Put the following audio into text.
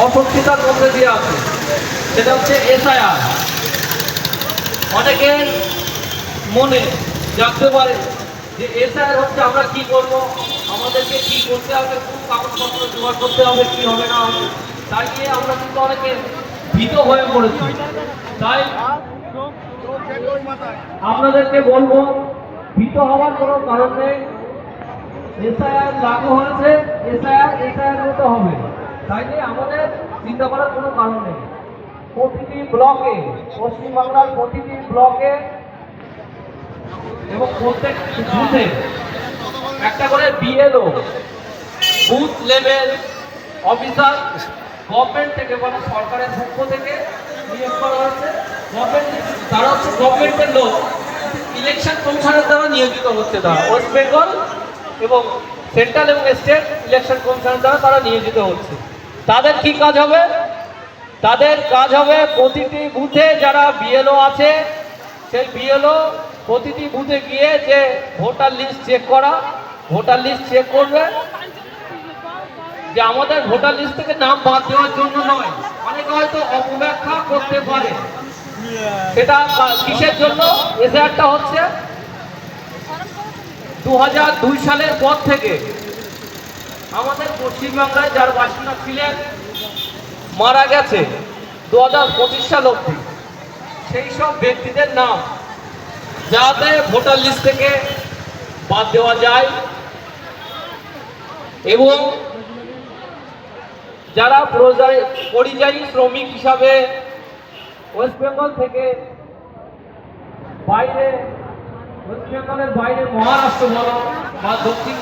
অস্বস্তিতার মধ্যে দিয়ে আছে, সেটা হচ্ছে এসআইআর। অনেকের মনে জানতে পারে যে এসআইআর হচ্ছে আমরা কি করব, আমাদেরকে কি করতে হবে, কোন কাগজপত্র জোগাড় করতে হবে, কি হবে না হবে, তাই নিয়ে আমরা কিন্তু অনেকে ভীত হয়ে পড়েছি। তাই আপনাদেরকে বলবো, ভীত হওয়ার কোনো কারণ নেই। এসআইআর লাগু হয়েছে, এসআইআর মতো হবে, তাই নিয়ে আমাদের চিন্তা করার কোনো কারণ নেই। প্রতিটি ব্লকে, পশ্চিমবাংলার প্রতিটি ব্লকে এবং প্রত্যেক বুথে একটা করে BLO, booth level officer government থেকে, মানে সরকারের পক্ষ থেকে নিয়োগ করা হয়েছে। তারা হচ্ছে গভর্নমেন্টের লোক, ইলেকশন কমিশনের দ্বারা নিয়োজিত হচ্ছে। তারা ওয়েস্ট বেঙ্গল এবং সেন্ট্রাল এবং স্টেট ইলেকশন কমিশনের দ্বারা তারা নিয়োজিত হচ্ছে। তাদের কি কাজ হবে? তাদের কাজ হবে প্রতিটি বুথে যারা বিএলও আছে, সেই বিএলও প্রতিটি বুথে গিয়ে যে ভোটার লিস্ট চেক করা, ভোটার লিস্ট চেক করবে, যে আমাদের ভোটার লিস্ট থেকে নাম বাদ দেওয়ার জন্য নয়। অনেকে হয়তো অপব্যাখ্যা করতে পারে, সেটা কিসের জন্য এসআইআরটা হচ্ছে। 2002 সালের পর থেকে আমাদের পশ্চিমবাংলায় যার বাসিন্দা ছিলেন মারা গেছে 2025 সাল অবধি, সেই সব ব্যক্তিদের নাম যাতে ভোটার লিস্ট থেকে বাদ দেওয়া যায়, এবং যারা পরিযায়ী শ্রমিক হিসাবে ওয়েস্ট বেঙ্গল থেকে বাইরে, ওয়েস্ট বেঙ্গলের বাইরে মহারাষ্ট্র বলো বা দক্ষিণ